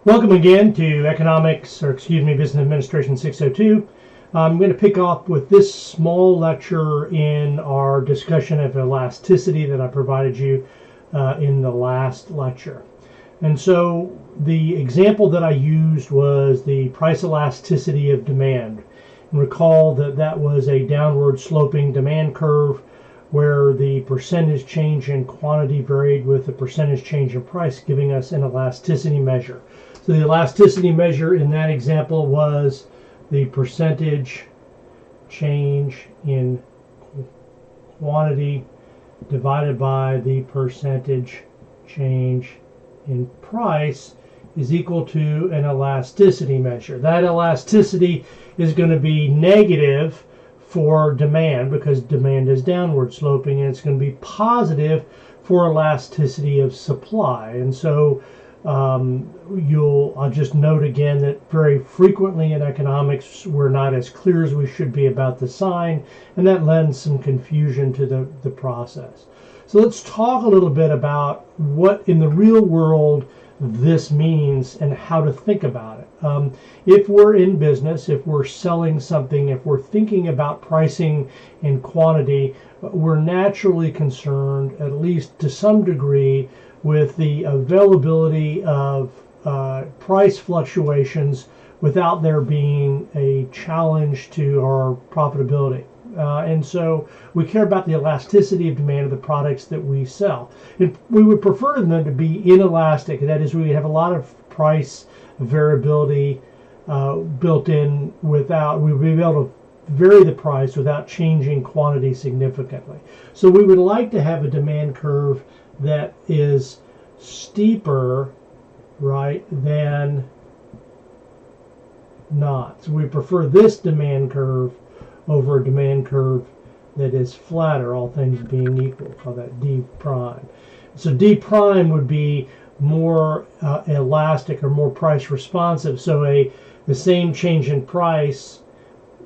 Welcome again to Business Administration 602. I'm going to pick up with this small lecture in our discussion of elasticity that I provided you in the last lecture. And so the example that I used was the price elasticity of demand. And recall that that was a downward sloping demand curve where the percentage change in quantity varied with the percentage change in price, giving us an elasticity measure. So the elasticity measure in that example was the percentage change in quantity divided by the percentage change in price is equal to an elasticity measure. That elasticity is going to be negative for demand because demand is downward sloping, and it's going to be positive for elasticity of supply. And so I'll just note again that very frequently in economics we're not as clear as we should be about the sign, and that lends some confusion to the process. So let's talk a little bit about what in the real world this means and how to think about it. If we're in business, if we're selling something, if we're thinking about pricing and quantity, we're naturally concerned, at least to some degree, with the availability of price fluctuations without there being a challenge to our profitability. And so we care about the elasticity of demand of the products that we sell. And we would prefer them to be inelastic. That is, we have a lot of price variability built in without, we would be able to vary the price without changing quantity significantly. So we would like to have a demand curve that is steeper, right, than not. So we prefer this demand curve over a demand curve that is flatter, all things being equal. Call that D prime. So D prime would be more elastic or more price responsive. So the same change in price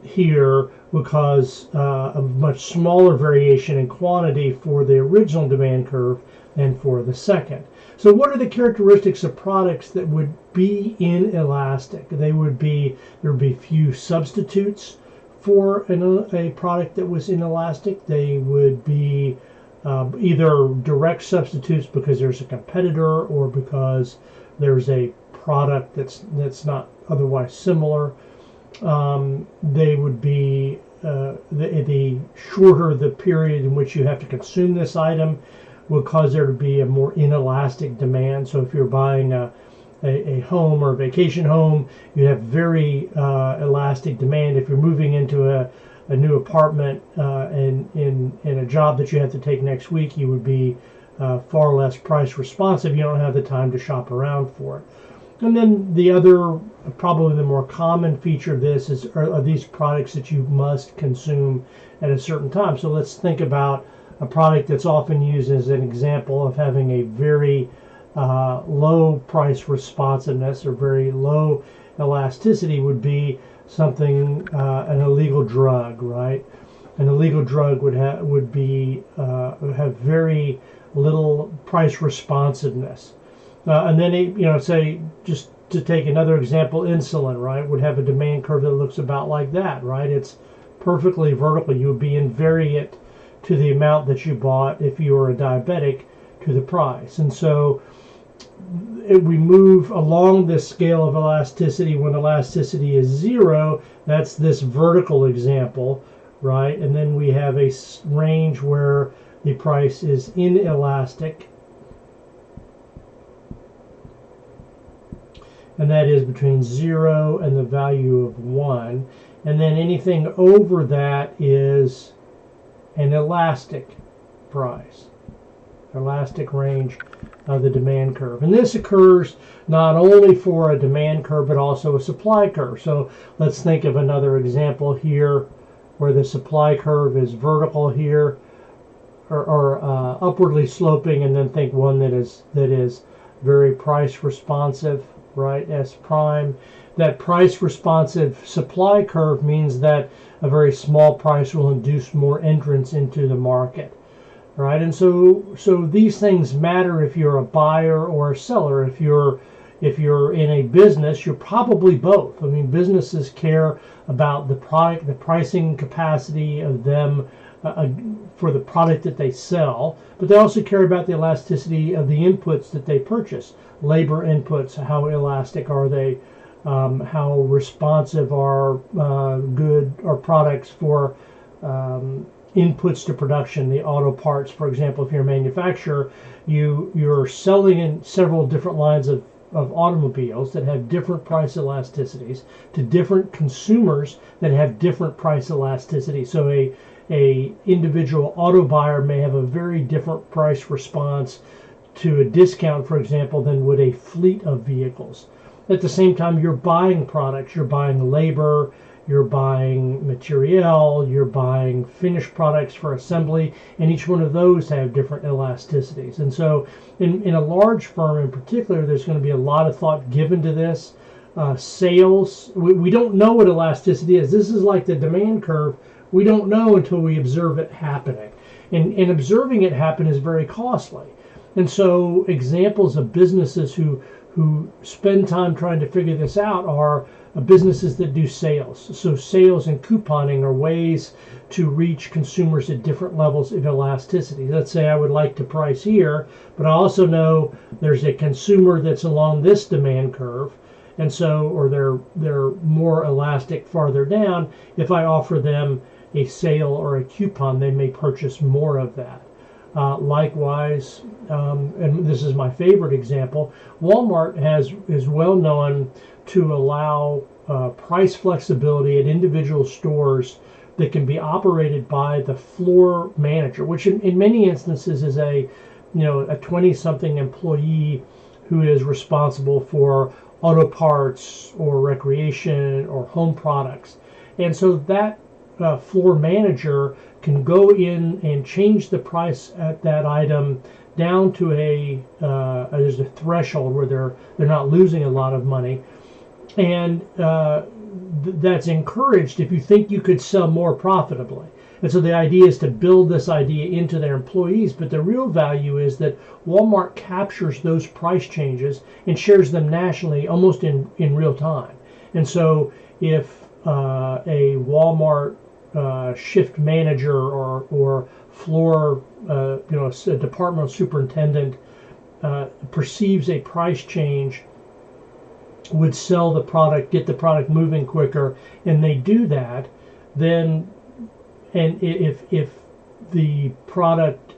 here would cause a much smaller variation in quantity for the original demand curve than for the second. So what are the characteristics of products that would be inelastic? There would be few substitutes for a product that was inelastic. They would be either direct substitutes because there's a competitor or because there's a product that's not otherwise similar. They would be the shorter the period in which you have to consume this item will cause there to be a more inelastic demand. So if you're buying a home or a vacation home, you have very elastic demand. If you're moving into a new apartment and in a job that you have to take next week, you would be far less price responsive. You don't have the time to shop around for it. And then the other, probably the more common feature of this are these products that you must consume at a certain time. So let's think about a product that's often used as an example of having a very low price responsiveness or very low elasticity would be something, an illegal drug, right? An illegal drug would have very little price responsiveness. And then, say, just to take another example, insulin, right, would have a demand curve that looks about like that, right? It's perfectly vertical. You would be invariant to the amount that you bought if you were a diabetic to the price. And so we move along this scale of elasticity. When elasticity is 0, that's this vertical example, right? And then we have a range where the price is inelastic, and that is between 0 and the value of 1. And then anything over that is an elastic price, elastic range of the demand curve. And this occurs not only for a demand curve but also a supply curve. So let's think of another example here where the supply curve is vertical here or upwardly sloping, and then think one that is very price responsive, right, S prime. That price responsive supply curve means that a very small price will induce more entrants into the market, right? And so these things matter if you're a buyer or a seller. If you're If you're in a business, you're probably both. I mean, businesses care about the product, the pricing capacity of them for the product that they sell, but they also care about the elasticity of the inputs that they purchase. Labor inputs, how elastic are they? How responsive are good or products for inputs to production? The auto parts, for example, if you're a manufacturer, you're selling in several different lines of automobiles that have different price elasticities to different consumers that have different price elasticity. So a individual auto buyer may have a very different price response to a discount, for example, than would a fleet of vehicles. At the same time, you're buying products, you're buying labor, you're buying material, you're buying finished products for assembly, and each one of those have different elasticities. And so in a large firm in particular, there's going to be a lot of thought given to this. Sales, we don't know what elasticity is. This is like the demand curve. We don't know until we observe it happening. And observing it happen is very costly. And so examples of businesses who spend time trying to figure this out are businesses that do sales. So sales and couponing are ways to reach consumers at different levels of elasticity. Let's say I would like to price here, but I also know there's a consumer that's along this demand curve, and so, or they're more elastic farther down. If I offer them a sale or a coupon, they may purchase more of that. Likewise, and this is my favorite example, Walmart is well known to allow price flexibility at individual stores that can be operated by the floor manager, which in many instances is a 20-something employee who is responsible for auto parts or recreation or home products. And so that floor manager can go in and change the price at that item down to there's a threshold where they're not losing a lot of money, and that's encouraged if you think you could sell more profitably. And so the idea is to build this idea into their employees, but the real value is that Walmart captures those price changes and shares them nationally almost in real time. And so if a Walmart shift manager or floor, a departmental superintendent perceives a price change, would sell the product, get the product moving quicker, and they do that, then, and if the product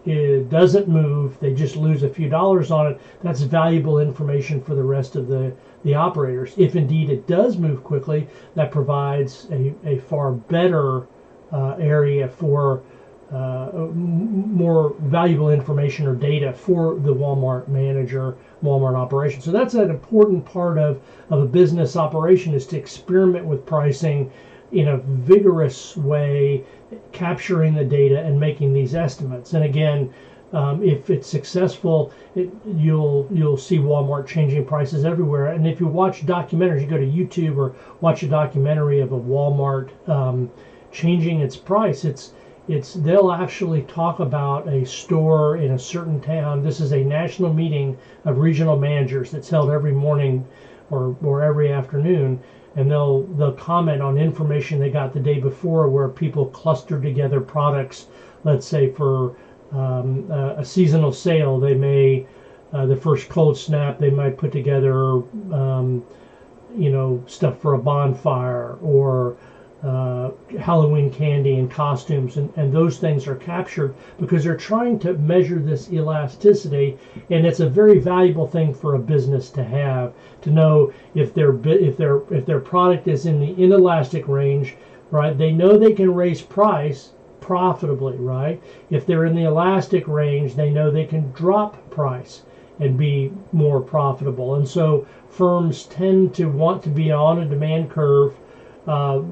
doesn't move, they just lose a few dollars on it, that's valuable information for the rest of the operators. If indeed it does move quickly, that provides a far better area for more valuable information or data for the Walmart manager, Walmart operation. So that's an important part of a business operation, is to experiment with pricing in a vigorous way, capturing the data and making these estimates. And again, if it's successful, you'll see Walmart changing prices everywhere. And if you watch documentaries, you go to YouTube or watch a documentary of a Walmart changing its price, they'll actually talk about a store in a certain town. This is a national meeting of regional managers that's held every morning or every afternoon, and they'll comment on information they got the day before, where people clustered together products. Let's say for a seasonal sale, they may the first cold snap, they might put together stuff for a bonfire, or Halloween candy and costumes, and those things are captured because they're trying to measure this elasticity, and it's a very valuable thing for a business to have, to know if their product is in the inelastic range, right? They know they can raise price profitably, right? If they're in the elastic range, they know they can drop price and be more profitable. And so firms tend to want to be on a demand curve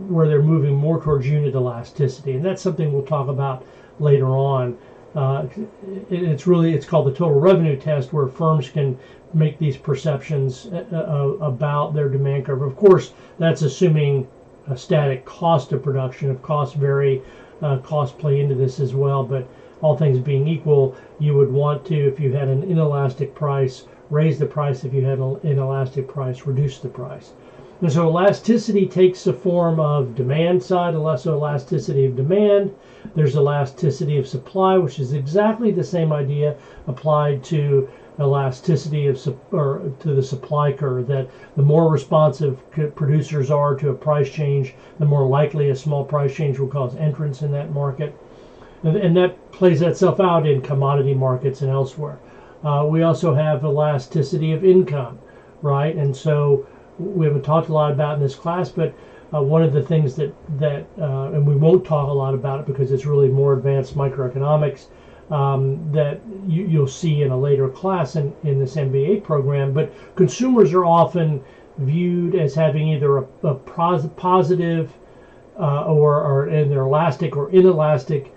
where they're moving more towards unit elasticity, and that's something we'll talk about later on. It's called the total revenue test, where firms can make these perceptions about their demand curve. Of course, that's assuming a static cost of production. If costs vary, costs play into this as well, but all things being equal, you would want to, if you had an inelastic price, raise the price. If you had an inelastic price, reduce the price. And so elasticity takes the form of demand side, less elasticity of demand. There's elasticity of supply, which is exactly the same idea applied to elasticity of or to the supply curve, that the more responsive producers are to a price change, the more likely a small price change will cause entrance in that market. And that plays itself out in commodity markets and elsewhere. We also have elasticity of income, right? And so we haven't talked a lot about in this class, but one of the things that and we won't talk a lot about it because it's really more advanced microeconomics, that you'll see in a later class in this MBA program. But consumers are often viewed as having either a positive or in their elastic or inelastic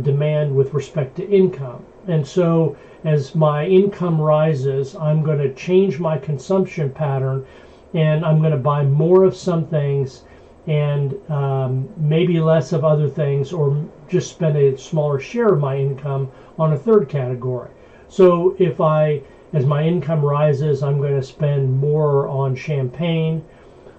demand with respect to income. And so as my income rises, I'm going to change my consumption pattern, and I'm going to buy more of some things and maybe less of other things, or just spend a smaller share of my income on a third category. So as my income rises, I'm going to spend more on champagne.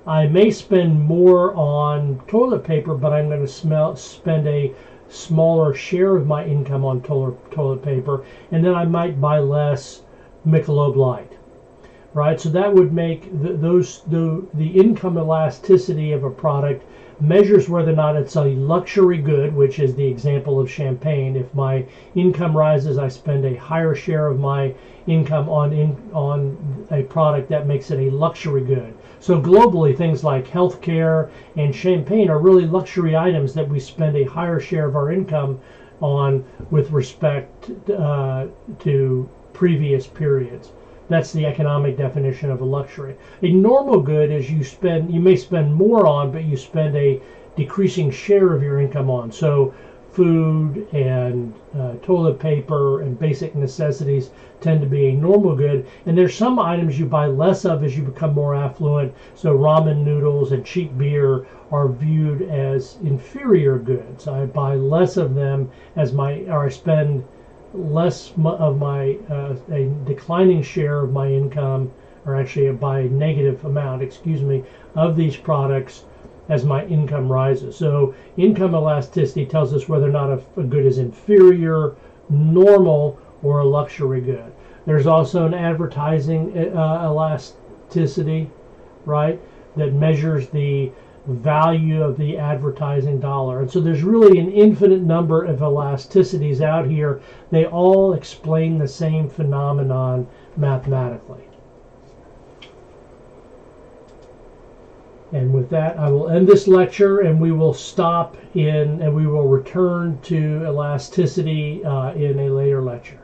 I may spend more on toilet paper, but I'm going to spend a smaller share of my income on toilet paper, and then I might buy less Michelob Light. Right, so that would make the income elasticity of a product measures whether or not it's a luxury good, which is the example of champagne. If my income rises, I spend a higher share of my income on a product that makes it a luxury good. So globally, things like healthcare and champagne are really luxury items that we spend a higher share of our income on with respect to previous periods. That's the economic definition of a luxury. A normal good is you may spend more on, but you spend a decreasing share of your income on. So food and toilet paper and basic necessities tend to be a normal good. And there's some items you buy less of as you become more affluent. So ramen noodles and cheap beer are viewed as inferior goods. I buy less of them I spend less of my a declining share of my income, or actually by a negative amount, of these products as my income rises. So income elasticity tells us whether or not a good is inferior, normal, or a luxury good. There's also an advertising elasticity, right, that measures the value of the advertising dollar. And so there's really an infinite number of elasticities out here. They all explain the same phenomenon mathematically. And with that, I will end this lecture, and we will return to elasticity in a later lecture.